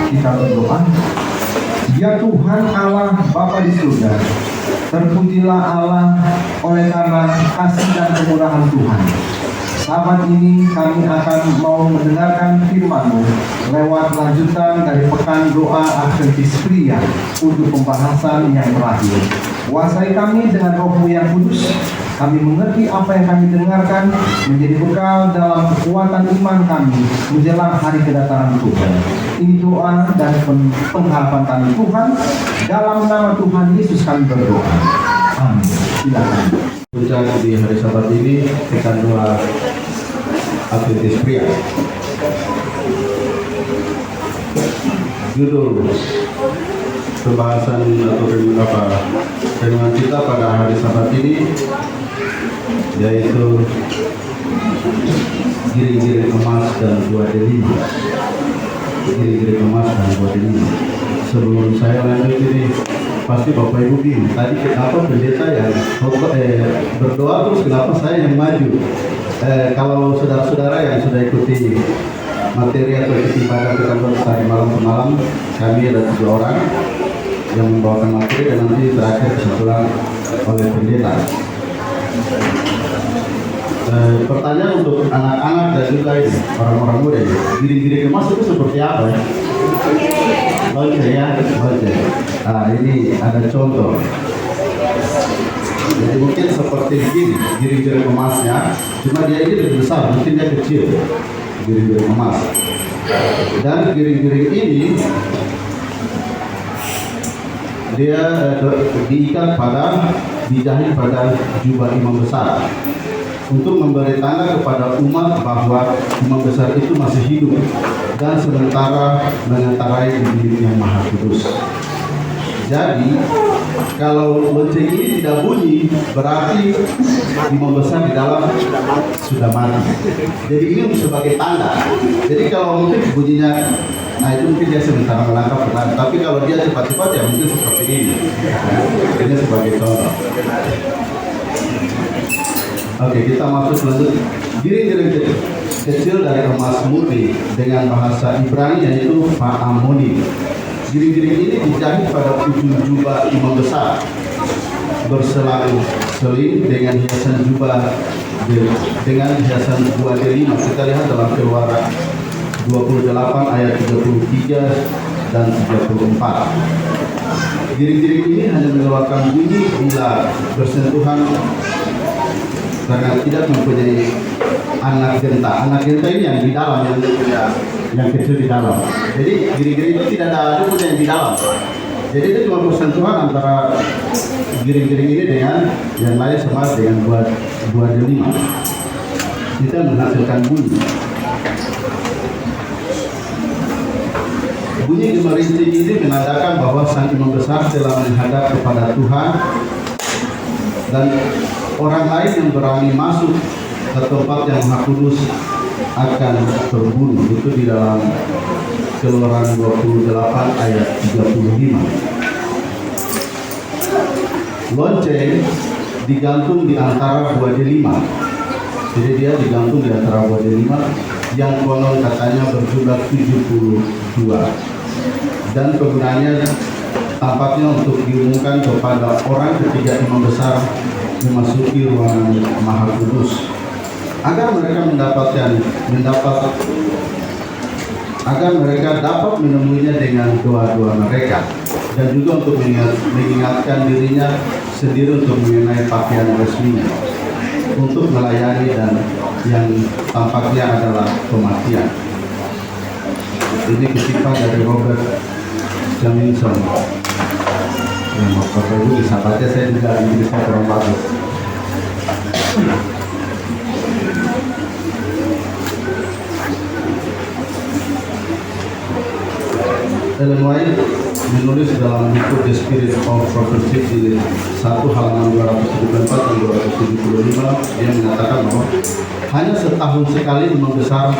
kita berdoa. Ya Tuhan Allah Bapa di surga, terpujilah Allah oleh karena kasih dan kemurahan Tuhan. Saat ini kami akan mau mendengarkan firman-Mu lewat lanjutan dari pekan doa Adventis pria untuk pembahasan yang terakhir. Kuasai kami dengan Roh-Mu yang kudus. Kami mengerti apa yang kami dengarkan menjadi bekal dalam kekuatan iman kami menjelang hari kedatangan Tuhan. Ini doa dan pengharapan kami Tuhan. Dalam nama Tuhan Yesus kami berdoa. Amin. Silakan. Puncak di hari Sabat ini pekan doa Adventis pria. Judul pembahasan atau renungan kita pada hari Sabat ini yaitu giring-giring emas dan dua delima. Giring-giring emas dan dua delima. Sebelum saya lanjut ini, pasti Bapak Ibu bingung, tadi kenapa pendeta yang berdoa terus kenapa saya yang maju? Kalau saudara-saudara yang sudah ikuti materi atau ikuti ibadah kita dari malam ke malam, kami ada 3 orang yang membawakan materi dan nanti terakhir kesimpulan oleh pendeta. Pertanyaan untuk anak-anak dan juga ini, orang-orang muda ini, giring-giring emas itu seperti apa ya? Lonceng ya, lonceng. Nah, ini ada contoh. Jadi mungkin seperti begini, giring-giring emasnya, cuma dia ini lebih besar, mungkin dia kecil, giring-giring emas. Dan giring-giring ini dia diikat dijahit pada jubah imam besar untuk memberi tanda kepada umat bahwa imam besar itu masih hidup dan sementara mengendarai Injil yang Maha Kudus. Jadi kalau lonceng ini tidak bunyi, berarti imam besar di dalam sudah mati. Jadi ini sebagai tanda. Jadi kalau mungkin bunyinya, nah itu mungkin dia sementara melangkah ke depan. Tapi kalau dia cepat-cepat ya mungkin seperti ini. Ini sebagai contoh. Oke, kita masuk selanjutnya. Giring-giring kecil dari emas murni dengan bahasa Ibrani yaitu Pa'amoni. Giring-giring ini dijahit pada ujung jubah imam besar berselang-seling dengan hiasan jubah dengan hiasan dua delima. Kita lihat dalam Keluaran 28 ayat 33 dan 34. Giring-giring ini hanya mengeluarkan bunyi bila bersentuhan karena tidak mempunyai anak genta. Anak genta ini yang di dalam, yang kecil di dalam. Jadi giring-giring itu tidak ada punya yang di dalam. Jadi itu cuma persentuhan antara giring-giring ini dengan yang lain sama dengan buah delima. Itu menghasilkan bunyi. Bunyi gemerincing ini menandakan bahwa sang imam besar telah menghadap kepada Tuhan dan orang lain yang berani masuk ke tempat yang Maha Kudus akan terbunuh. Itu di dalam Keluaran 28 ayat 35. Lonceng digantung di antara buah delima. Jadi dia digantung di antara buah delima yang konon katanya berjumlah 72. Dan kegunaannya tampaknya untuk diumumkan kepada orang ketika imam besar memasuki ruangan Maha Kudus agar mereka dapat menemuinya dengan doa-doa mereka dan juga untuk mengingatkan dirinya sendiri untuk mengenai pakaian resminya untuk melayani dan yang tampaknya adalah kematian. Ini kutipan dari Robert Jamison. Yang Bapak Ibu bisa baca, saya juga Inggrisnya kurang bagus. Ellen White menulis dalam buku The Spirit of Prophecy di 1 halaman 274 dan 275, dia mengatakan bahwa hanya setahun sekali imam besar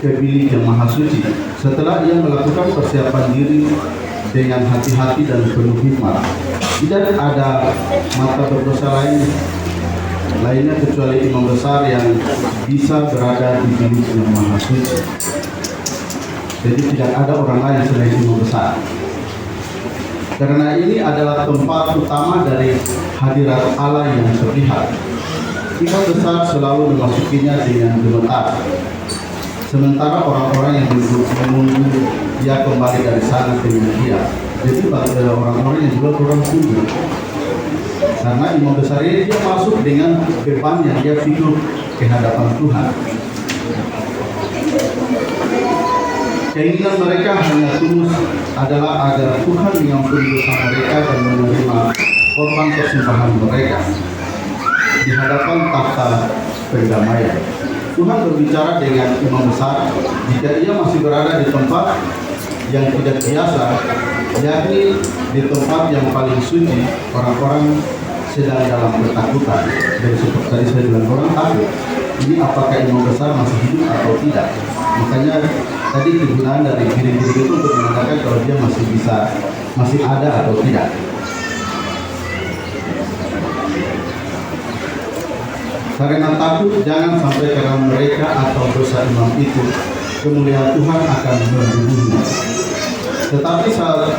ke bilik yang maha suci. Setelah ia melakukan persiapan diri dengan hati-hati dan penuh hikmat, tidak ada mata berdosa lainnya kecuali imam besar yang bisa berada di bilik yang maha suci. Jadi tidak ada orang lain selain imam besar. Karena ini adalah tempat utama dari hadirat Allah yang terlihat. Imam besar selalu memasukinya dengan gemetar. Sementara orang-orang yang duduk menunggu dia kembali dari sana dengan dia. Jadi orang-orang yang juga kurang tunggu. Karena imam besar ini dia masuk dengan beban yang dia pikul ke hadapan Tuhan. Keinginan mereka hanya tulus adalah agar Tuhan mengampuni dosa mereka dan menerima korban persembahan mereka di hadapan takhta perdamaian. Tuhan berbicara dengan imam besar jika ia masih berada di tempat yang tidak biasa, yakni di tempat yang paling suci. Orang-orang sedang dalam ketakutan. Dan seperti tadi saya bilang, orang takut ini apakah imam besar masih hidup atau tidak. Makanya tadi kegunaan dari diri-diri itu untuk mengatakan kalau dia masih ada atau tidak. Karena takut jangan sampai karena mereka atau dosa imam itu kemuliaan Tuhan akan membunuhnya. Tetapi saat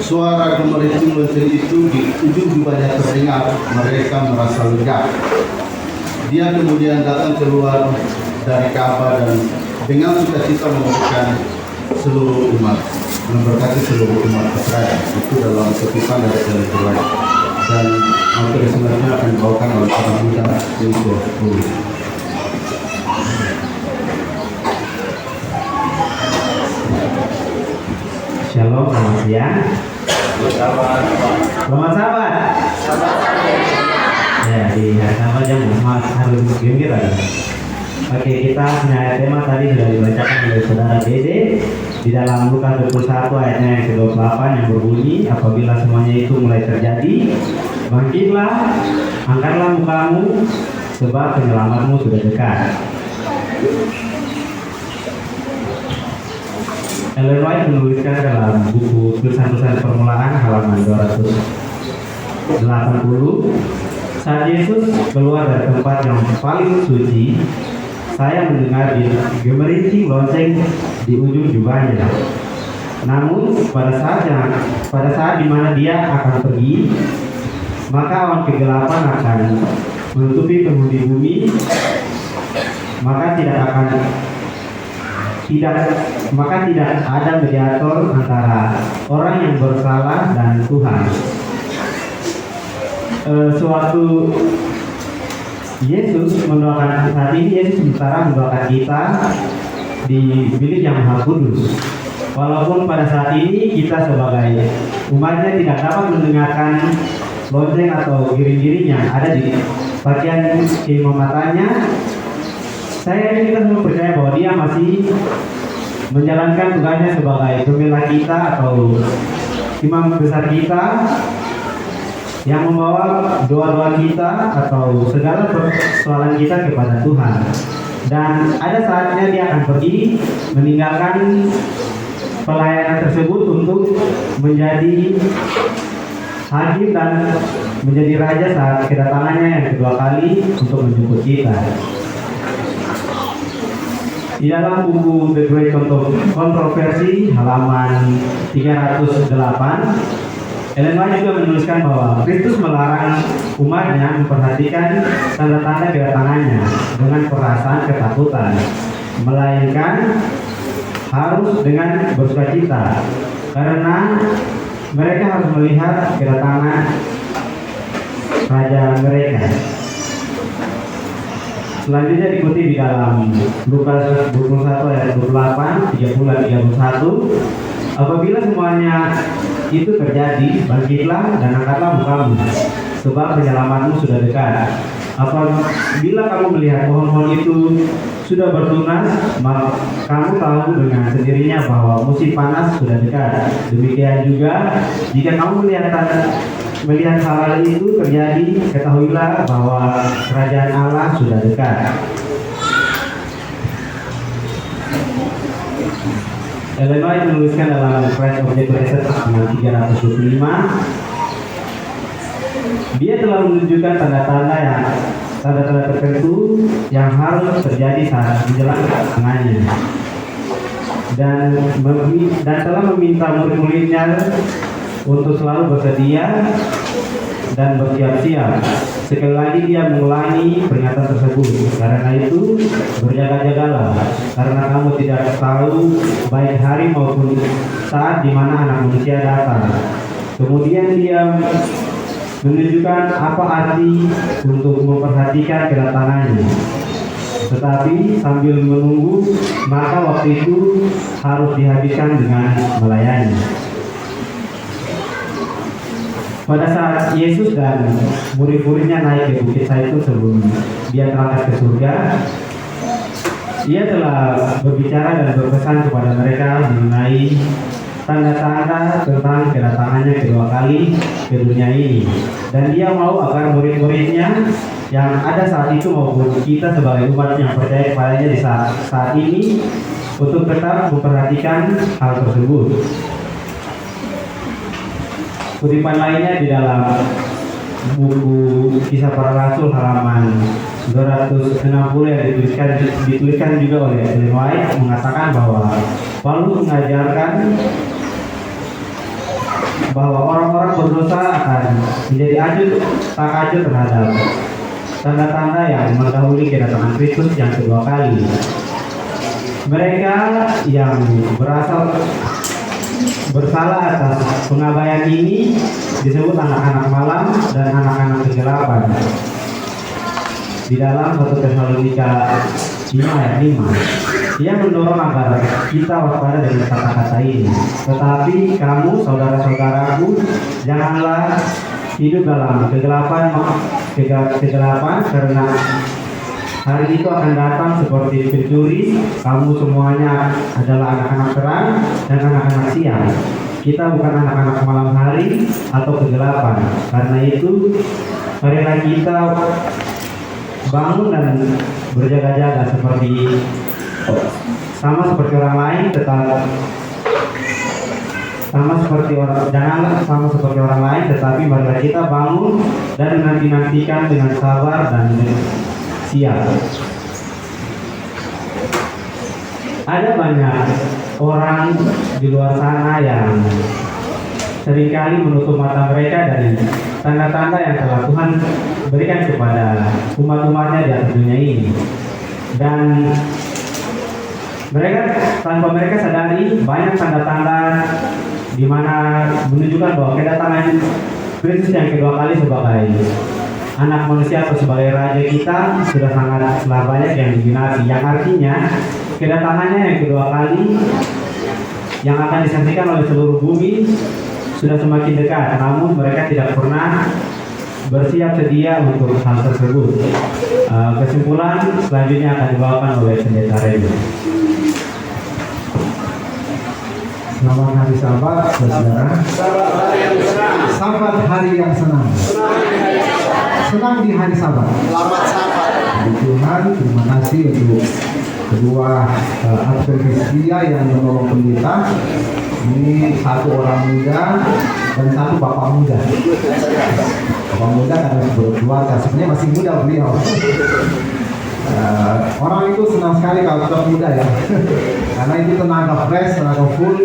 suara gemericing lonceng itu di ujung jubahnya terdengar, mereka merasa lega. Dia kemudian datang keluar dari Ka'bah dan dengan sukacita memberkati seluruh umat Israel. Itu dalam kutipan dari Ellen G. White. Dan materi selanjutnya akan dibawakan oleh para muda Yusuf Puri. Shalom, selamat siang. Selamat sahabat. Ya, di hari sahabat yang harus gembira. Oke, kita punya tema tadi sudah dibacakan oleh saudara Dede di dalam Lukas 21 ayatnya yang ke-28 yang berbunyi, apabila semuanya itu mulai terjadi, bangkitlah, angkatlah mukamu, sebab penyelamatmu sudah dekat. Ellen White menuliskan dalam buku tulisan-tulisan permulaan halaman 280, saat Yesus keluar dari tempat yang paling suci, saya mendengar gemericing lonceng di ujung jubahnya. Namun pada saat di mana dia akan pergi, maka awan kegelapan akan menutupi penghuni bumi, maka tidak ada mediator antara orang yang bersalah dan Tuhan. Sewaktu Yesus mendoakan, saat ini Yesus sementara mendoakan kita di bilik yang Maha Kudus. Walaupun pada saat ini kita sebagai umatnya tidak dapat mendengarkan lonceng atau giring-giring yang ada di bagian keimamannya, saya kita semua percaya bahwa dia masih menjalankan tugasnya sebagai pembela kita atau imam besar kita yang membawa doa-doa kita atau segala persoalan kita kepada Tuhan. Dan ada saatnya dia akan pergi meninggalkan pelayanan tersebut untuk menjadi hakim dan menjadi raja saat kedatangannya yang kedua kali untuk menjemput kita. Di dalam buku The Great Controversy halaman 308, Ellen White juga menuliskan bahwa Kristus melarang umatnya memperhatikan tanda-tanda kedatangannya dengan perasaan ketakutan, melainkan harus dengan bersukacita, karena mereka harus melihat kedatangan Raja mereka. Selanjutnya dikutip di dalam Lukas 21 ayat 28, 30 dan 31, apabila semuanya itu terjadi, bangkitlah dan angkatlah mukamu, sebab penyelamatmu sudah dekat. Apabila kamu melihat pohon-pohon itu sudah bertunas, maka kamu tahu dengan sendirinya bahwa musim panas sudah dekat. Demikian juga, jika kamu melihat hal itu terjadi, ketahuilah bahwa kerajaan Allah sudah dekat. Ellen White menuliskan dalam Christ Object Lesson halaman 325, dia telah menunjukkan tanda-tanda tertentu yang harus terjadi saat menjelang kedatangannya. dan telah meminta murid-muridnya untuk selalu bersedia dan bersiap-siap. Sekali lagi dia mengulangi peringatan tersebut. Karena itu berjaga-jagalah, karena kamu tidak tahu baik hari maupun saat di mana Anak Manusia datang. Kemudian dia menunjukkan apa arti untuk memperhatikan kedatangannya. Tetapi sambil menunggu, maka waktu itu harus dihabiskan dengan melayani. Pada saat Yesus dan murid-muridnya naik ke Bukit Zaitun sebelum dia berangkat ke surga, ia telah berbicara dan berpesan kepada mereka mengenai tanda-tanda tentang kedatangannya kedua kali ke dunia ini. Dan dia mau agar murid-muridnya yang ada saat itu maupun kita sebagai umat yang percaya kepadanya di saat ini untuk tetap memperhatikan hal tersebut. Kutipan lainnya di dalam buku Kisah Para Rasul halaman 260 yang dituliskan juga oleh Ellen White mengatakan bahwa Paulus mengajarkan bahwa orang-orang berdosa akan menjadi tak acuh terhadap tanda-tanda yang mendahului kedatangan Kristus yang kedua kali. Mereka yang bersalah atas pengabaian ini disebut anak-anak malam dan anak-anak kegelapan. Di dalam 1 Tesalonika 5 ayat 5, ia mendorong agar kita waspada dengan kata-kata ini. Tetapi kamu, saudara-saudaraku, janganlah hidup dalam kegelapan, karena hari itu akan datang seperti pencuri. Kamu semuanya adalah anak-anak terang dan anak-anak siang. Kita bukan anak-anak malam hari atau kegelapan. Karena itu, marilah kita bangun dan berjaga-jaga sama seperti orang lain, janganlah sama seperti orang lain, tetapi marilah kita bangun dan menanti-nantikan dengan sabar dan siap. Ada banyak orang di luar sana yang seringkali menutup mata mereka dari tanda-tanda yang telah Tuhan berikan kepada umat-umatnya di atas dunia ini. Dan tanpa mereka sadari banyak tanda-tanda di mana menunjukkan bahwa kedatangan Kristus yang kedua kali sebagai Anak Manusia atau sebagai Raja kita telah banyak yang diminati. Yang artinya kedatangannya yang kedua kali yang akan disaksikan oleh seluruh bumi sudah semakin dekat, namun mereka tidak pernah bersiap sedia untuk hal tersebut. Kesimpulan selanjutnya akan dibawakan oleh Pendeta Remy. Selamat hari Sabat, saudara. Sabat hari yang senang. Senang di hari Sabat. Selamat Sabat. Tuhan, terima kasih untuk kedua aktivis dia yang menolong pendeta. Ini satu orang muda dan satu bapak muda. Bapak muda karena berkeluarga, sebenarnya masih muda beliau. Orang itu senang sekali kalau sudah muda ya, karena itu tenaga fresh, tenaga full.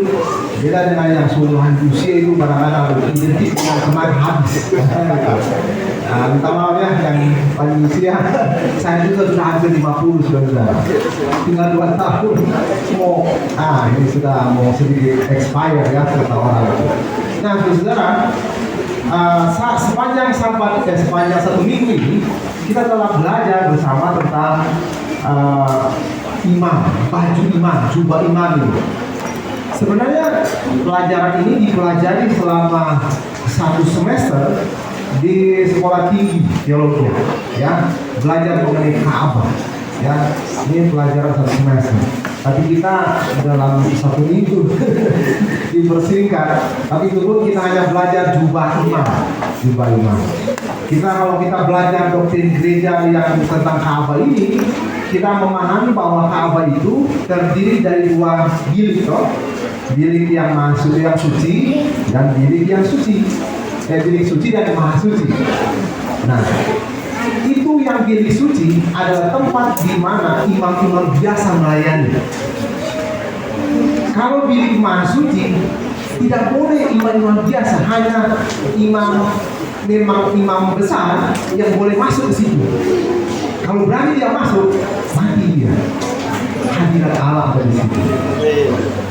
Beda dengan yang suluhan usia itu kadang-kadang identik dengan tenaga habis. Minta maaf ya yang paling usia, saya juga sudah hampir 50 sudah, tinggal 2 tahun. Ini sudah mau sedikit expire ya kata orang. Nah, saudara, sepanjang sepanjang 1 minggu ini kita telah belajar bersama tentang imam, baju imam, jubah imam ini. Sebenarnya pelajaran ini dipelajari selama 1 semester di sekolah tinggi teologi, ya, belajar mengenai Ka'bah, ya. Ini pelajaran 1 semester. Tapi kita dalam 1 minggu dipersingkat. Tapi itu pun kita hanya belajar jubah imam. Kalau kita belajar doktrin gereja yang tentang Ka'bah ini, kita memahami bahwa Ka'bah itu terdiri dari 2 bilik, bilik yang suci dan bilik yang suci. Bilik suci dan maha suci. Nah, itu yang bilik suci adalah tempat di mana imam-imam biasa melayani. Kalau bilik maha suci tidak boleh imam-imam biasa, hanya memang imam besar yang boleh masuk ke situ. Kalau berani dia masuk, mati dia. Hadirat Allah ada di situ.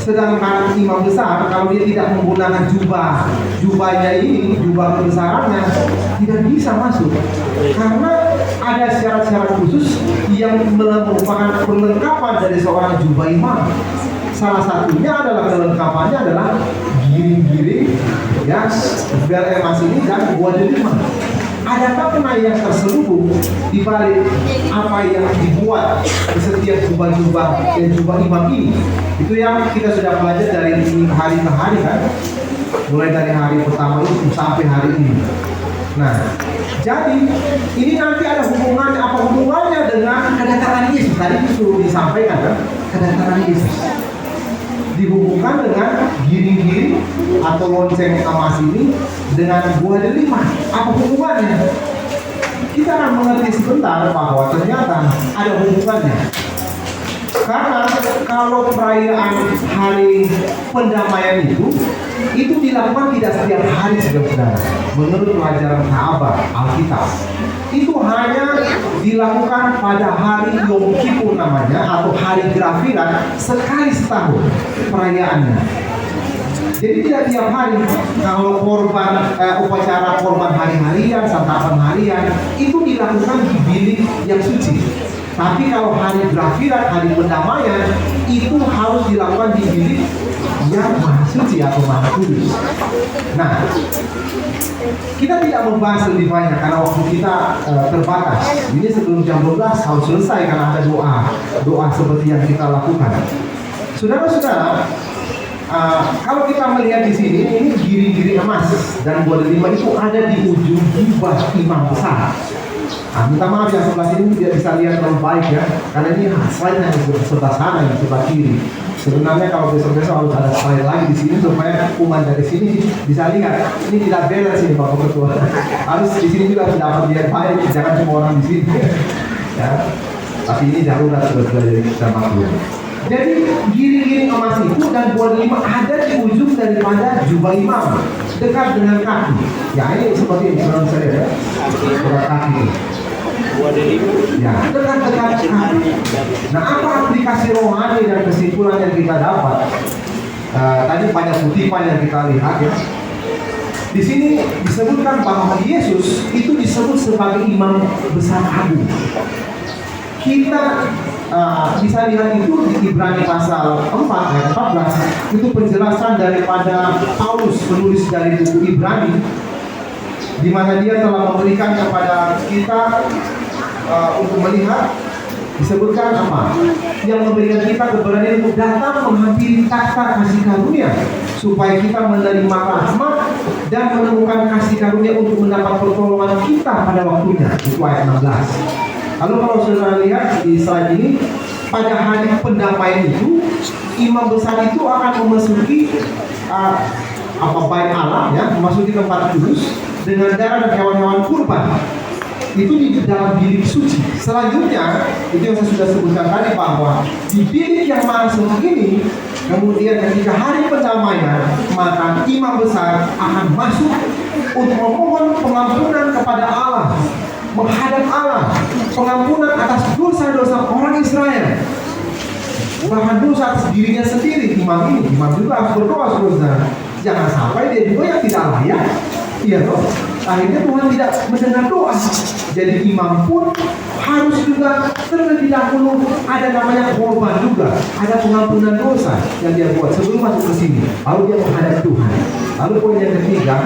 Sedangkan imam besar, kalau dia tidak menggunakan jubahnya ini, jubah kebesarannya, tidak bisa masuk. Karena ada syarat-syarat khusus yang merupakan perlengkapan dari seorang jubah imam. Salah satunya adalah kelengkapannya adalah giring-giring, ya, bel emas ini dan buah delima. Ada makna yang terselubung di balik apa yang dibuat di setiap jubah-jubah dan jubah imam ini. Itu yang kita sudah belajar dari hari ke hari kan, mulai dari hari pertama itu sampai hari ini. Nah, jadi ini nanti ada hubungannya, apa hubungannya dengan kedatangan Yesus? Tadi itu disampaikan kan, kedatangan Yesus dihubungkan dengan giring-giring atau lonceng emas ini dengan buah delima. Apa hubungannya? Kita akan mengerti sebentar bahwa ternyata ada hubungannya. Karena kalau perayaan hari pendamaian itu dilakukan tidak setiap hari, saudara. Menurut pelajaran Ka'bah Alkitab, itu hanya dilakukan pada hari Yom Kippur namanya, atau hari Grafirat, sekali setahun perayaannya. Jadi tidak tiap hari. Kalau upacara korban hari-harian, santapan harian, itu dilakukan di bilik yang suci. Tapi kalau hari Grafirat, hari pendamaian, itu harus dilakukan di bilik yang maha suci atau maha kudus. Nah, kita tidak membahas lebih banyak karena waktu kita terbatas. Ini sebelum jam 12 harus selesai karena ada doa seperti yang kita lakukan. Saudara-saudara, kalau kita melihat di sini, ini giring-giring emas dan buah delima itu ada di ujung jubah imam besar. Minta maaf yang sebelah sini tidak bisa lihat dengan baik ya, karena ini slide yang sebelah sana, yang sebelah kiri. Sebenarnya kalau besok-besok harus ada slide lagi di sini supaya umat dari sini bisa lihat. Ini tidak balance ini Bapak Ketua. Harus di sini juga dapat lihat baik, jangan cuma orang di sini. Ya, tapi ini darurat dari kita maklum. Jadi giring-giring emas itu dan buah delima ada di ujung daripada jubah imam, dekat dengan kaki. Ya ini seperti ini, saudara saya ya, dekat kaki. Ya, dekat-dekat kaki. Nah, apa aplikasi rohani dan kesimpulan yang kita dapat? Tadi banyak kutipan yang kita lihat ya. Di sini disebutkan bahwa Yesus itu disebut sebagai imam besar agung. Kita bisa lihat itu di Ibrani pasal 4 ayat 14. Itu penjelasan daripada Paulus, penulis dari buku Ibrani, di mana dia telah memberikan kepada kita untuk melihat, disebutkan apa? Yang memberikan kita keberanian untuk datang menghampiri takhta kasih karunia, supaya kita menerima rahmat dan menemukan kasih karunia untuk mendapat pertolongan kita pada waktunya. Itu ayat 16. Lalu kalau saudara lihat di slide ini, pada hari pendamaian itu, imam besar itu akan memasuki bait Allah, ya, memasuki tempat kudus dengan darah dan hewan-hewan kurban. Itu di dalam bilik suci. Selanjutnya, itu yang saya sudah sebutkan tadi, bahwa di bilik yang maha suci ini, kemudian ketika hari pendamaian, maka imam besar akan masuk untuk memohon pengampunan kepada Allah, menghadap Allah, pengampunan atas dosa-dosa orang Israel, bahkan dosa atas dirinya sendiri. Imam juga harus berdoa, saudara. Jangan sampai dia juga yang tidak layak. Iya toh. Akhirnya Tuhan tidak mendengar doa. Jadi imam pun harus juga terlebih dahulu ada namanya korban juga, ada pengampunan dosa yang dia buat sebelum masuk ke sini. Lalu dia menghadap Tuhan. Lalu poin yang ketiga,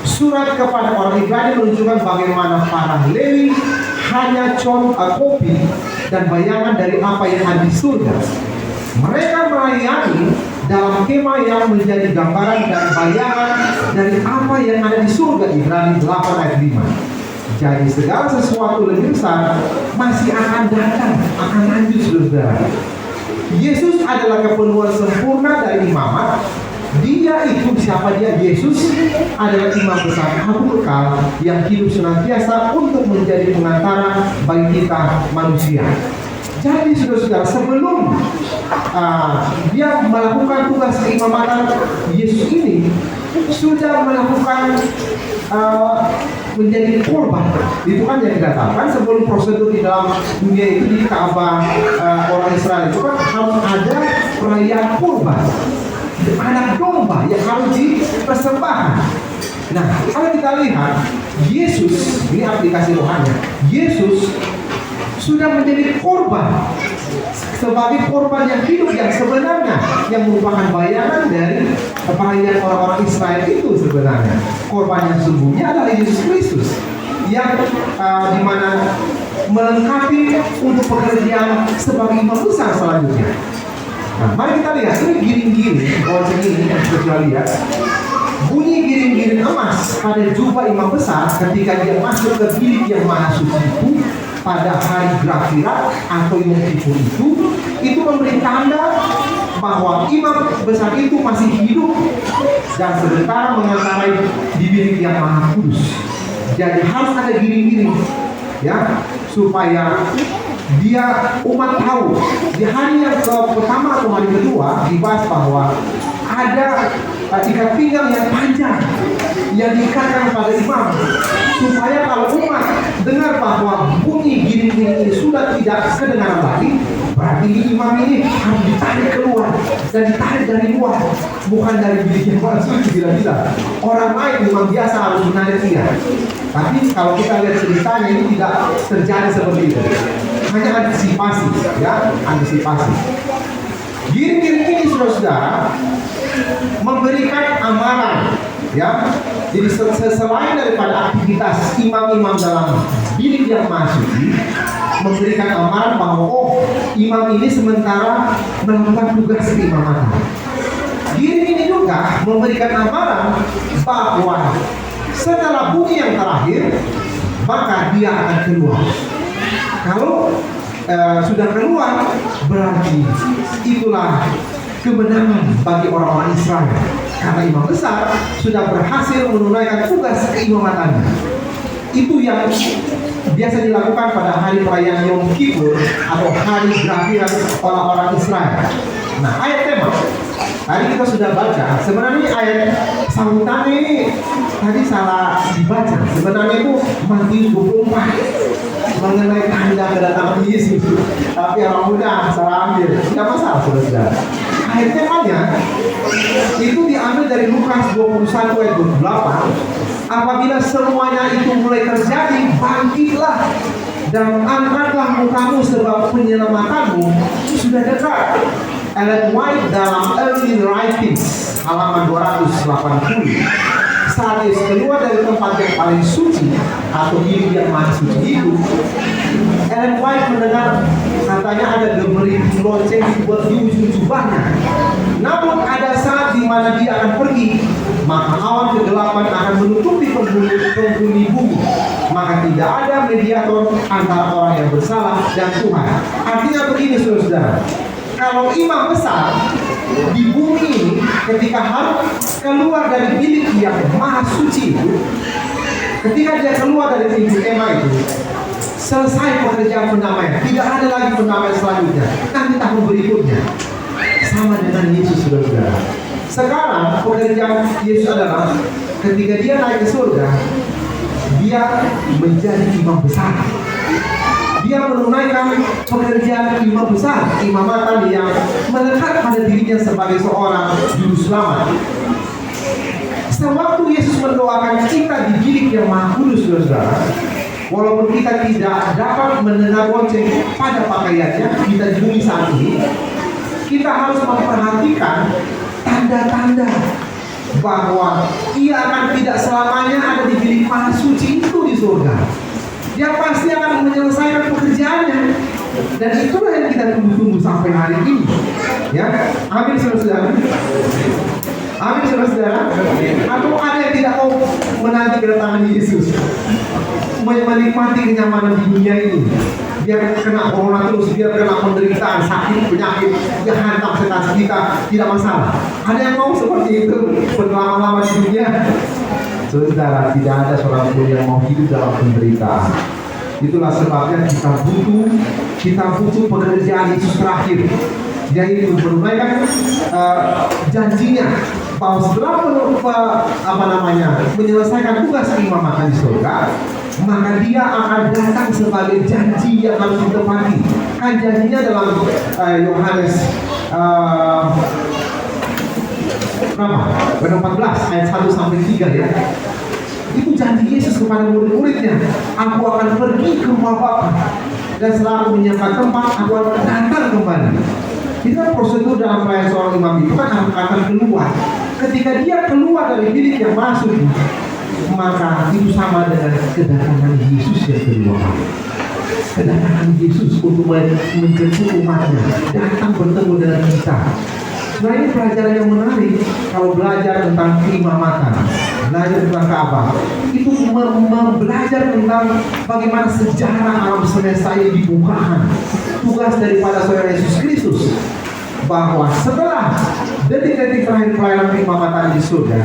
surat kepada orang Ibrani menunjukkan bagaimana para Lewi hanya kopi dan bayangan dari apa yang ada di surga. Mereka melayani dalam kemah yang menjadi gambaran dan bayangan dari apa yang ada di surga. Ibrani 8 ayat 5. Jadi segala sesuatu lebih besar masih akan datang, akan lanjut, saudara. Yesus adalah kepenuhan sempurna dari imamat. Dia itu siapa dia? Yesus adalah imam besar agung kekal yang hidup senantiasa untuk menjadi pengantara bagi kita manusia. Jadi saudara-saudara, sebelum dia melakukan tugas keimamatan, Yesus ini sudah melakukan menjadi korban. Itu kan yang kita tahu kan, sebelum prosedur di dalam dunia itu di Ka'bah orang Israel itu kan harus ada perayaan korban, anak domba yang harus dipersembahkan. Nah, kalau kita lihat Yesus, ini aplikasi rohaninya, Yesus sudah menjadi korban, sebagai korban yang hidup yang sebenarnya, yang merupakan bayangan dari perayaan orang-orang Israel itu. Sebenarnya korban yang sesungguhnya adalah Yesus Kristus yang dimana melengkapi untuk pekerjaan sebagai imam besar selanjutnya. Nah, mari kita lihat ini giring-giring lonceng ini yang kita lihat. Bunyi giring-giring emas pada jubah imam besar ketika dia masuk ke bilik yang maha suci itu pada hari Grakhirat atau Yom Kippur itu memberi tanda bahwa imam besar itu masih hidup dan sementara mengendarai di bilik yang maha kudus. Jadi harus ada giring-giring, ya, supaya dia umat tahu di hari yang pertama atau hari kedua dibahas bahwa ada ikat pinggang yang panjang yang diikatkan pada imam, supaya kalau umat dengar bahwa bunyi giring-giring ini sudah tidak kedengaran lagi, berarti imam ini harus ditarik keluar dan ditarik dari luar, bukan dari bilik yang maha suci. Bila-bila orang lain imam biasa harus menarik dia, tapi kalau kita lihat ceritanya ini tidak terjadi seperti itu, hanya antisipasi, ya, antisipasi. Giring-giring ini saudara memberikan amaran, ya. Jadi selain daripada aktivitas imam-imam dalam bilik yang maha suci, memberikan amaran bahwa imam ini sementara melakukan tugas keimamatan. Giring ini juga memberikan amaran bahwa setelah bunyi yang terakhir maka dia akan keluar. Kalau sudah keluar, berarti itulah kemenangan bagi orang-orang Israel, karena imam besar sudah berhasil menunaikan tugas keimamatannya. Itu yang biasa dilakukan pada hari perayaan Yom Kippur atau hari Grakhirat orang-orang Israel. Nah, ayat tema tadi kita sudah baca. Sebenarnya ayat sambutannya ini tadi salah dibaca. Sebenarnya itu Matius 24 mengenai tanda kedatangan Yesus, tapi orang muda salah ambil. Tidak masalah, saudara. Ayat temanya itu diambil dari Lukas 21 ayat 28. Apabila semuanya itu mulai terjadi, bangkitlah dan angkatlah mukamu sebab penyelamatanmu sudah dekat. Ellen White dalam Early Writings halaman 280. Saat Yesus keluar dari tempat yang paling suci atau bilik yang maha suci itu, Ellen White mendengar katanya ada gemericik lonceng dibuat di ujung jubahnya. Namun ada saat di mana dia akan pergi, maka awan kegelapan akan menutupi penghuni bumi. Maka tidak ada mediator antara orang yang bersalah dan Tuhan. Artinya begini, saudara. Kalau imam besar di bumi ini ketika harus keluar dari bilik yang maha suci itu, ketika dia keluar dari pintu kemah itu, selesai pekerjaan pendamaian, tidak ada lagi pendamaian selanjutnya. Nanti tahun berikutnya sama dengan Yesus, saudara. Sekarang pekerjaan Yesus adalah ketika dia naik ke surga, dia menjadi imam besar. Dia menunaikan pekerjaan imam besar, imamatan yang melekat pada dirinya sebagai seorang juru selamat. Sewaktu Yesus mendoakan kita di bilik yang maha kudus, saudara, walaupun kita tidak dapat mendengar lonceng pada pakaiannya, kita di bumi saat ini, kita harus memperhatikan tanda-tanda bahwa ia akan tidak selamanya ada di bilik maha suci itu di surga. Dia pasti akan menyelesaikan pekerjaannya, dan itulah yang kita tunggu-tunggu sampai hari ini. Ya, amin saudara. Amin saudara. Atau ada yang tidak mau menanti kedatangan Yesus, menikmati kenyamanan di dunia ini, biar kena corona terus, biar kena penderitaan, sakit, penyakit, dia hantam setan kita, tidak masalah. Ada yang mau seperti itu berlama-lama di dunia? Saudara, tidak ada seorang pun yang mau hidup dalam penderitaan. Itulah sebabnya kita butuh pekerjaan Yesus terakhir, yaitu menunaikan janjinya bahwa setelah menyelesaikan tugas keimamatan di surga, maka dia akan datang sebagai janji yang harus ditepati. Kan janjinya dalam Yohanes berapa? 14 ayat 1 sampai 3 ya. Itu janji Yesus kepada murid-muridnya. Aku akan pergi ke rumah Bapa, dan setelah aku menyiapkan tempat, aku akan datang kembali. Itu kan prosedur dalam pelayanan seorang imam itu kan akan keluar. Ketika dia keluar dari bilik yang masuk, maka itu sama dengan kedatangan Yesus yang kedua kali. Kedatangan Yesus untuk menjemput umatnya, datang bertemu dengan kita. Nah, ini pelajaran yang menarik. Kalau belajar tentang keimamatan, belajar tentang Ka'bah, itu belajar tentang bagaimana sejarah alam semesta ini dibukakan. Tugas daripada saudara Yesus Kristus, bahwa setelah detik-detik terakhir pelayanan keimamatan di surga,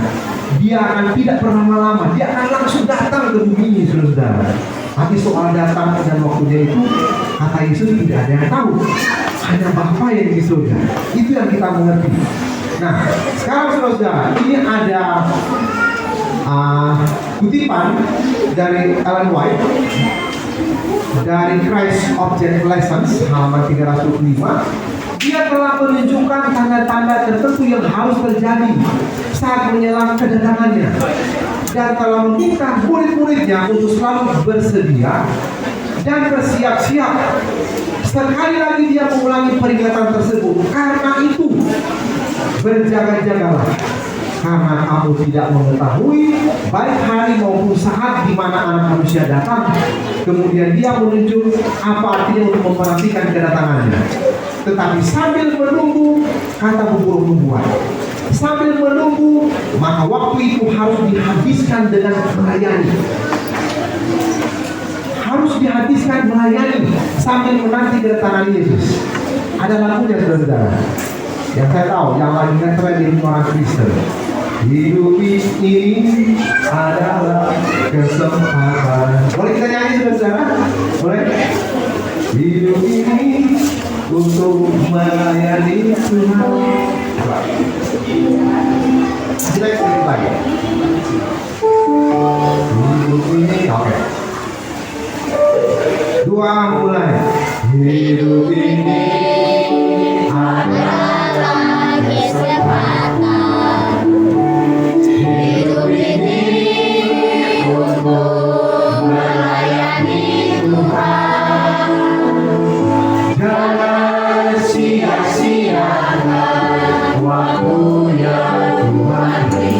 dia akan tidak berlama-lama, dia akan langsung datang ke bumi ini, saudara. Tapi soal datang dan waktunya itu, kata Yesus tidak ada yang tahu, hanya Bapa yang di surga. Itu yang kita mengerti. Nah, sekarang saudara, ini ada kutipan dari Ellen White dari Christ Object Lessons halaman 305. Dia telah menunjukkan tanda-tanda tertentu yang harus terjadi saat menjelang kedatangannya, dan telah meminta murid-muridnya untuk selalu bersedia dan bersiap-siap. Sekali lagi dia mengulangi peringatan tersebut. Karena itu, berjaga-jagalah, karena kamu tidak mengetahui baik hari maupun saat di mana Anak Manusia datang. Kemudian dia menunjuk apa artinya untuk memperhatikan kedatangannya. Tetapi sambil menunggu, kata burung membuat, sambil menunggu, maka waktu itu harus dihabiskan dengan melayani. Harus dihabiskan melayani sambil menanti kedatangan Yesus. Ada lagunya, saudara. Yang saya tahu, yang lagi ngetren di orang Kristen. Hidup ini adalah kesempatan. Boleh kita nyanyi, saudara? Boleh? Hidup ini untuk melayani Tuhan. Kita sedikit lagi. Hidup ini, oke. Dua, mulai. Hidup ini adalah kesempatan. Hidup ini untuk melayani Tuhan. Jangan sia-siakan waktu yang Tuhan beri.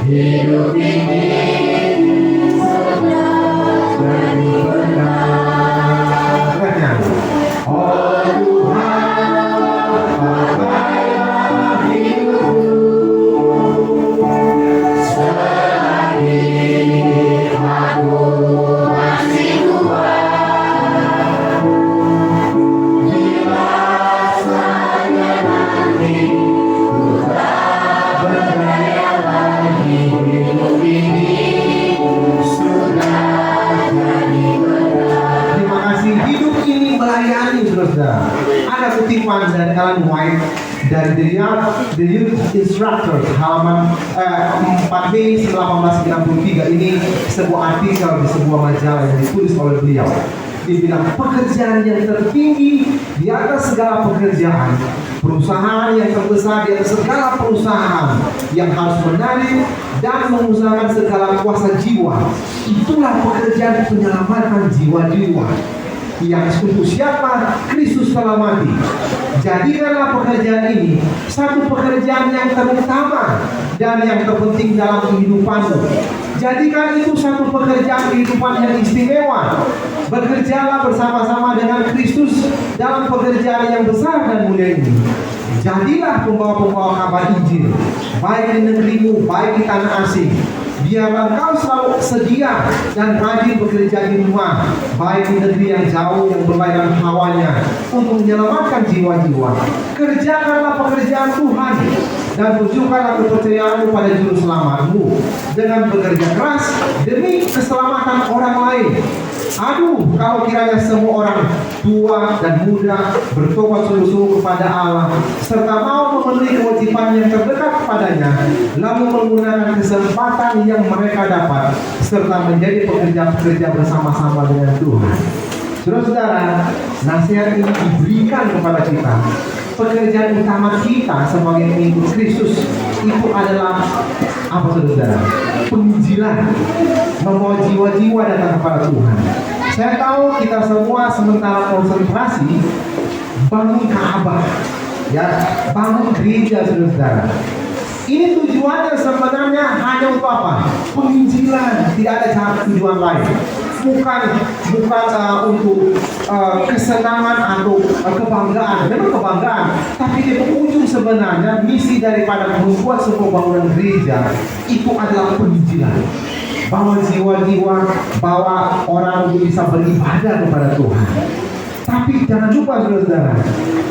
Hidup ini sudah berbenah. Oh Tuhan, pakailah hidupku selagi aku masih kuat. Bila saatnya nanti ku tak berdaya lagi, hidup ini sudah jadi benar. Terima kasih. Hidup ini melayani, saudara. Ada kutipan dari Ellen White dari The Youth Instructors halaman 4 Mei 1893. Ini sebuah artikel di sebuah majalah yang ditulis oleh beliau. Dia bilang, pekerjaan yang tertinggi di atas segala pekerjaan, perusahaan yang terbesar di atas segala perusahaan yang harus menarik dan mengusahakan segala kuasa jiwa, itulah pekerjaan penyelamatan jiwa-jiwa. Yang untuk siapa Kristus telah mati. Jadikanlah pekerjaan ini satu pekerjaan yang terutama dan yang terpenting dalam kehidupanmu. Jadikan itu satu pekerjaan kehidupan yang istimewa. Bekerjalah bersama-sama dengan Kristus dalam pekerjaan yang besar dan mulia ini. Jadilah pembawa-pembawa kabar Injil, baik di negerimu, baik di tanah asing. Biarlah engkau selalu sedia dan rajin bekerja di rumah, baik di negeri yang jauh yang berlainan hawanya, untuk menyelamatkan jiwa-jiwa. Kerjakanlah pekerjaan Tuhan dan tunjukkanlah kepercayaanmu pada juru selamatmu dengan bekerja keras demi keselamatan orang lain. Aduh, kalau kiranya semua orang tua dan muda bertobat sungguh-sungguh kepada Allah serta mau memenuhi kewajiban yang terdekat kepadanya, lalu menggunakan kesempatan yang mereka dapat serta menjadi pekerja-pekerja bersama-sama dengan Tuhan. Saudara-saudara, nasihat ini diberikan kepada kita. Pekerjaan utama kita sebagai pengikut Kristus itu adalah apa, saudara? Penginjilan, membawa jiwa-jiwa datang kepada Tuhan. Saya tahu kita semua sementara konsentrasi bangun Ka'bah, ya, bangun gereja, saudara. Ini tujuannya sebenarnya hanya untuk apa? Penginjilan, tidak ada tujuan lain. Bukan untuk kesenangan atau kebanggaan. Memang kebanggaan, tapi di ujung sebenarnya misi daripada membuat sebuah bangunan gereja itu adalah penginjilan. Bawa jiwa-jiwa, bawa orang untuk bisa beribadah kepada Tuhan. Tapi jangan lupa, saudara,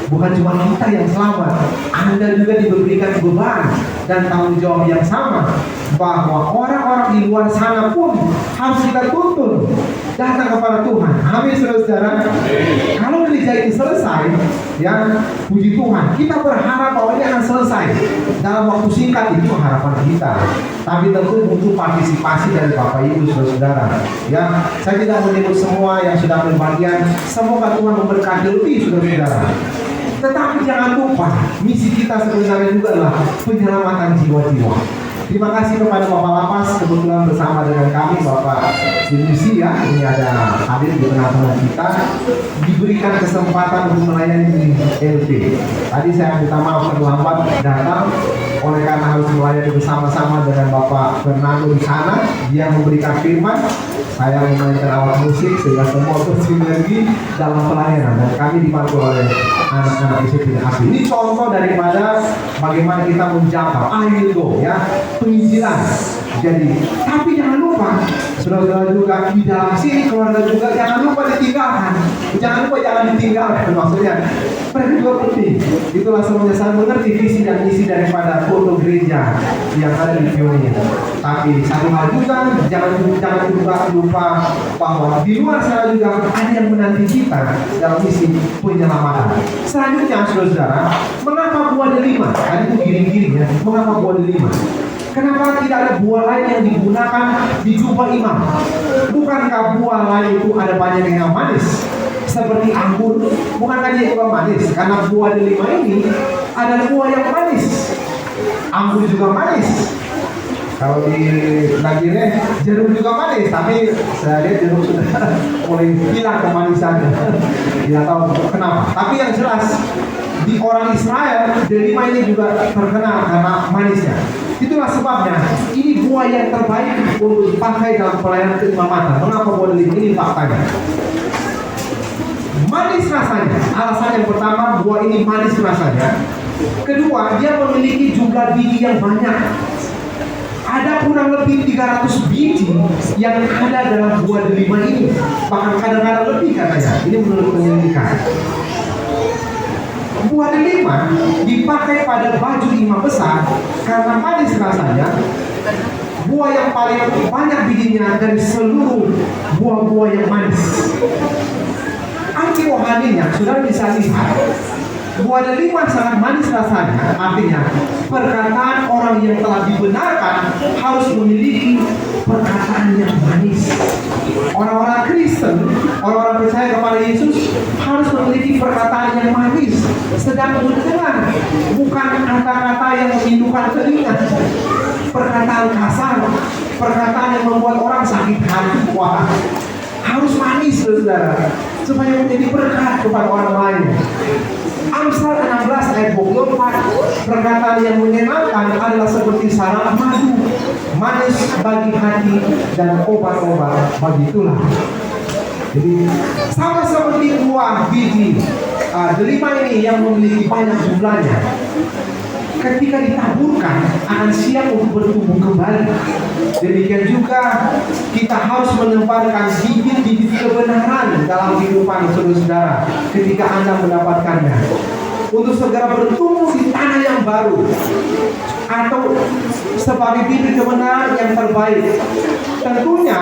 bukan cuma kita yang selamat, Anda juga diberikan beban dan tanggung jawab yang sama, bahwa orang-orang di luar sana pun harus kita tuntun datang kepada Tuhan. Amin, saudara. Kalau gereja ini selesai, ya puji Tuhan, kita berharap bahwa ini akan selesai dalam waktu singkat. Itu harapan kita. Tapi tentu butuh partisipasi dari Bapak Ibu, saudara. Ya, saya tidak menyebut semua yang sudah berbagian. Semoga Tuhan memberkati lebih, saudara-saudara. Tetapi jangan lupa, misi kita sebenarnya juga adalah penyelamatan jiwa-jiwa. Terima kasih kepada Bapak Lapas, kebetulan bersama dengan kami Bapak Sinusi, ya, ini ada hadir di tengah-tengah kita, diberikan kesempatan untuk melayani di LP. Tadi saya minta maaf terlambat datang, oleh karena harus melayani bersama-sama dengan Bapak Fernando di sana. Dia memberikan firman, saya memainkan alat musik sehingga semua bersinergi dalam pelayanan, dan kami dibantu oleh anak-anak disiplin asli. Ini contoh daripada bagaimana kita menjangkau ayo, ya, penginjilan. Jadi, tapi jangan lupa, saudara-saudara juga di dalam sini, keluarga juga jangan lupa ditinggalkan. Jangan ditinggalkan. Maksudnya, mereka juga penting. Itulah sebabnya saya mengerti visi dan misi daripada foto gereja yang ada di Pionir. Tapi satu hal juga, jangan lupa bahwa di luar sana juga ada yang menanti kita dalam misi penyelamatan. Selanjutnya, saudara, mengapa buah delima? Tadi itu giring-giring, ya. Mengapa buah delima? Kenapa tidak ada buah lain yang digunakan di jubah imam? Bukankah buah lain itu ada banyak yang manis? Seperti anggur, bukankah dia juga manis? Karena buah delima ini adalah buah yang manis. Anggur juga manis. Kalau di Nagire, jeruk juga manis, tapi saya lihat jeruk sudah mulai hilang kemanisannya. Tidak tahu kenapa. Tapi yang jelas, di orang Israel, delima ini juga terkenal karena manisnya. Itulah sebabnya ini buah yang terbaik untuk dipakai dalam pelayanan keimamatan. Mengapa buah delima ini? Faktanya manis rasanya. Alasan yang pertama, buah ini manis rasanya. Kedua, dia memiliki jumlah biji yang banyak. Ada kurang lebih 300 biji yang ada dalam buah delima ini. Bahkan kadang-kadang lebih katanya. Ini menurut penyelidikan. Buah delima dipakai pada baju imam besar karena manis rasanya. Buah yang paling banyak bijinya dari seluruh buah-buah yang manis. Arti rohaninya, saudara bisa lihat, buah delima sangat manis rasanya. Artinya, perkataan orang yang telah dibenarkan harus memiliki perkataan yang manis. Orang-orang Kristen, orang-orang percaya kepada Yesus harus memiliki perkataan yang manis, sedang mendengar, bukan kata-kata yang merindukan telinga, perkataan kasar, perkataan yang membuat orang sakit hati. Wah, harus manis, saudara, supaya menjadi berkat kepada orang lain. Amsal 16 ayat 24, perkataan yang menyenangkan adalah seperti sarang madu, manis bagi hati dan obat-obat bagi tulang. Jadi sama seperti buah biji delima ini yang memiliki banyak jumlahnya, ketika ditaburkan akan siap untuk bertumbuh kembali. Demikian juga kita harus menebarkan bibit-bibit kebenaran dalam kehidupan saudara-saudara ketika Anda mendapatkannya, untuk segera bertumbuh di tanah yang baru atau sebagai bibit kebenaran yang terbaik. Tentunya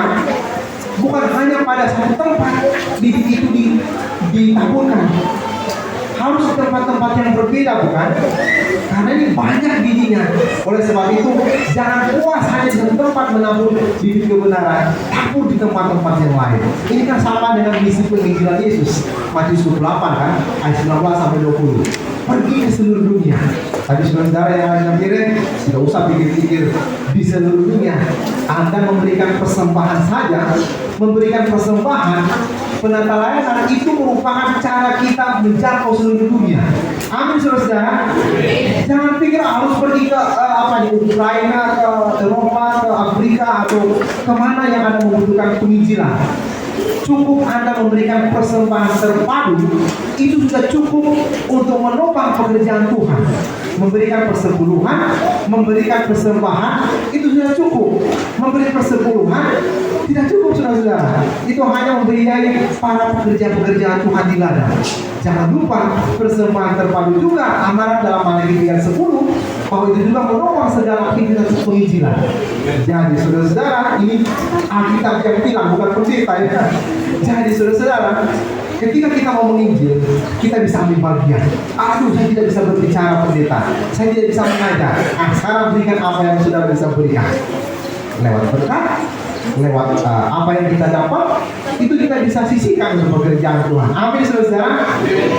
bukan hanya pada satu tempat bibit itu ditaburkan, harus di tempat-tempat yang berbeda, bukan? Karena ini banyak bijinya. Oleh sebab itu, jangan puas hanya di satu tempat menabur bibit kebenaran, tabur di tempat-tempat yang lain. Ini kan sama dengan misi penginjilan Yesus. Matius 28 kan, ayat 19 sampai 20. Pergi ke seluruh dunia. Tadi saudara yang ada mirip, tidak usah pikir-pikir, di seluruh dunia. Anda memberikan persembahan saja, memberikan persembahan, penata layanan itu merupakan cara kita menjangkau seluruh dunia. Amin, saudara. Jangan pikir harus pergi ke Ukraina, ke Eropa, ke Afrika atau kemana yang Anda membutuhkan penginjilan. Cukup Anda memberikan persembahan terpadu, itu sudah cukup untuk menopang pekerjaan Tuhan. Memberikan persepuluhan, memberikan persembahan, itu sudah cukup. Memberi persepuluhan tidak cukup, saudara-saudara. Itu hanya membiayai para pekerja-pekerjaan Tuhan di ladang. Jangan lupa persembahan terpadu juga amanat dalam Matius 3:10, bahwa itu juga menopang segala aktivitas penginjilan. Jadi saudara-saudara, ini Alkitab yang bilang, bukan pendeta ya. Jadi saudara-saudara, ketika kita mau menginjil, kita bisa ambil bagian. Aduh, saya tidak bisa berbicara pendeta, saya tidak bisa mengajar. Sekarang berikan apa yang saudara bisa berikan. Lewat berkat, lewat apa yang kita dapat, itu kita bisa sisihkan untuk pekerjaan Tuhan. Amin, saudara.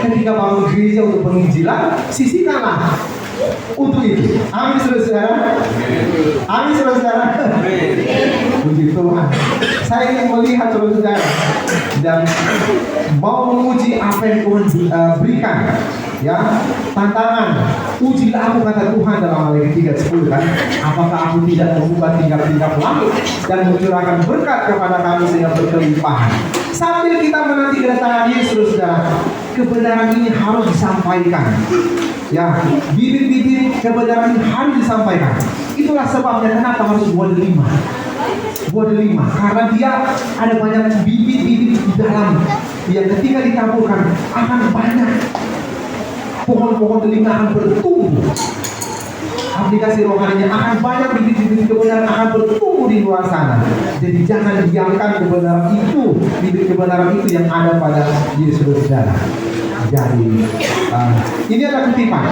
Ketika bangun gereja untuk penginjilan, sisihkanlah untuk itu. Amin, saudara. Amin, saudara. Puji Tuhan. Saya ingin melihat saudara dan mau menguji apa yang Tuhan berikan. Ya, tantangan, ujilah aku, kata Tuhan dalam Matius 3:10 kan, apakah aku tidak membuka tingkap-tingkap langit dan mencurahkan berkat kepada kami sehingga berkelimpahan. Sambil kita menanti kedatangan Yesus, saudara, kebenaran ini harus disampaikan. Ya, bibit-bibit kebenaran ini harus disampaikan. Itulah sebabnya kenapa harus buah delima. Buah delima, karena dia ada banyak bibit-bibit di dalam yang ketika ditaburkan akan banyak. Pohon-pohon delima akan bertumbuh. Aplikasi rohaninya akan banyak, bibit-bibit kebenaran akan bertumbuh di luar sana. Jadi jangan diamkan kebenaran itu, bibit kebenaran itu yang ada pada Yesus, saudara. Jadi ini adalah kutipan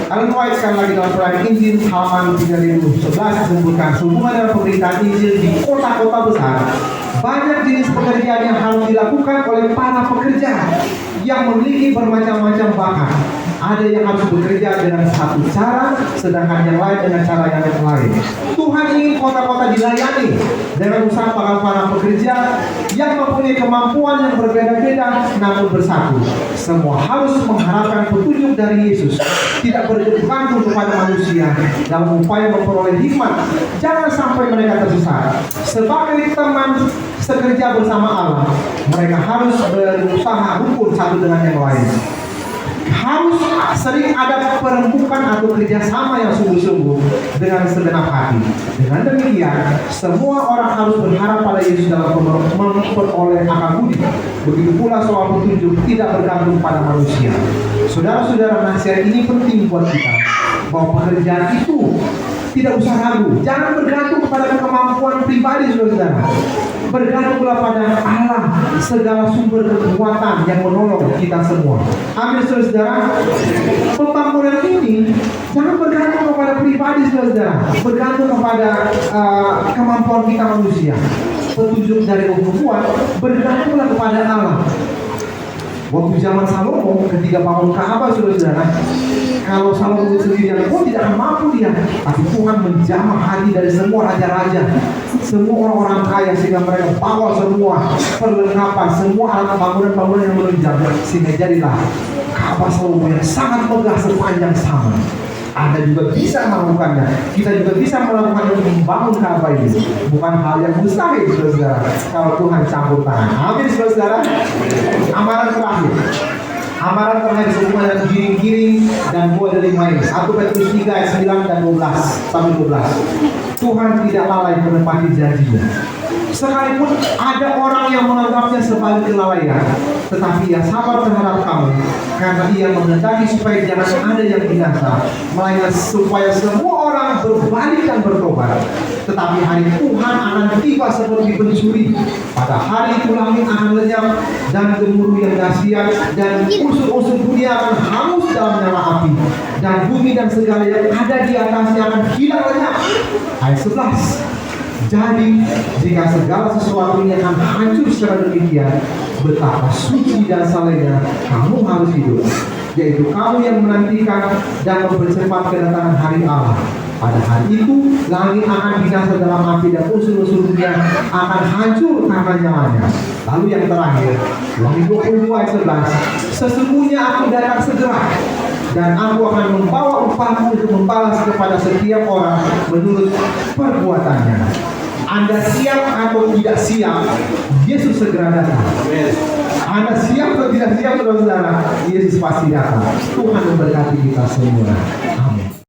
Ellen White sekali lagi dalam Peran Injil halaman 3011 disebutkan, sehubungan dengan pemberitaan Injil di kota-kota besar, banyak jenis pekerjaan yang harus dilakukan oleh para pekerja yang memiliki bermacam-macam bakat. Ada yang harus bekerja dengan satu cara, sedangkan yang lain dengan cara yang lain. Tuhan ingin kota-kota dilayani dengan usaha para pekerja yang mempunyai kemampuan yang berbeda-beda namun bersatu. Semua harus mengharapkan petunjuk dari Yesus, tidak bergantung kepada manusia dalam upaya memperoleh hikmat. Jangan sampai mereka tersesat. Sebagai teman sekerja bersama Allah, mereka harus berusaha rukun satu dengan yang lain. Harus sering ada perempukan atau kerjasama yang sungguh-sungguh dengan segenap hati. Dengan demikian, semua orang harus berharap pada Yesus dalam memperoleh akal budi. Begitu pula soal petunjuk tidak bergantung pada manusia. Saudara-saudara, nasihat ini penting buat kita, bahwa pekerjaan itu tidak usah ragu. Jangan bergantung kepada kemampuan pribadi, saudara. Bergantunglah pada Allah, segala sumber kekuatan yang menolong kita semua. Amin, saudara. Pembangunan ini jangan bergantung kepada pribadi, saudara. Bergantung kepada kemampuan kita manusia. Petunjuk dari Roh Tuhan, bergantunglah kepada Allah. Waktu zaman Salomo ketika bangun Ka'bah, saudara, kalau Salomo sendirian pun tidak akan mampu dia, tapi Tuhan menjamah hati dari semua raja-raja, semua orang kaya, sehingga mereka bawa semua perlengkapan, semua alat bangunan-bangunan yang menunjang, sehingga jadilah Ka'bah Salomo yang sangat megah sepanjang zaman. Anda juga bisa melakukannya. Kita juga bisa melakukan untuk membangun Ka'bah ini. Bukan hal yang mustahil, saudara, kalau Tuhan campur tangan. Amin, saudara. Amaran terakhir. Amaran terakhir sehubungan dengan giring-giring dan buah delima ini. 1 Petrus 3 ayat 9 dan 12 sampai 12. Tuhan tidak lalai menepati janjinya. Sekalipun ada orang yang menganggapnya sebagai kelalaian, tetapi ia sabar terhadap kamu, karena ia menghendaki supaya jangan ada yang binasa, melainkan supaya semua orang berbalik dan bertobat. tetapi hari Tuhan akan tiba seperti pencuri. Pada hari itu langit akan lenyap dan gemuruh yang dahsyat, dan unsur-unsur dunia akan hangus dalam nyala api, dan bumi dan segala yang ada di atasnya akan hilang lenyap. Ayat 11. Jadi, jika segala sesuatu ini akan hancur secara demikian, betapa suci dan salehnya kamu harus hidup, yaitu kamu yang menantikan dan mempercepat kedatangan hari Allah. Pada hari itu, langit akan binasa dalam api dan unsur-unsur dunia akan hancur karena nyalanya. Lalu yang terakhir, Ulangi 22 ayat 11. Sesungguhnya aku datang segera, dan aku akan membawa upahmu untuk membalas kepada setiap orang menurut perbuatannya. Anda siap atau tidak siap, Yesus segera datang. Anda siap atau tidak siap, saudara-saudara, Yesus pasti datang. Tuhan memberkati kita semua.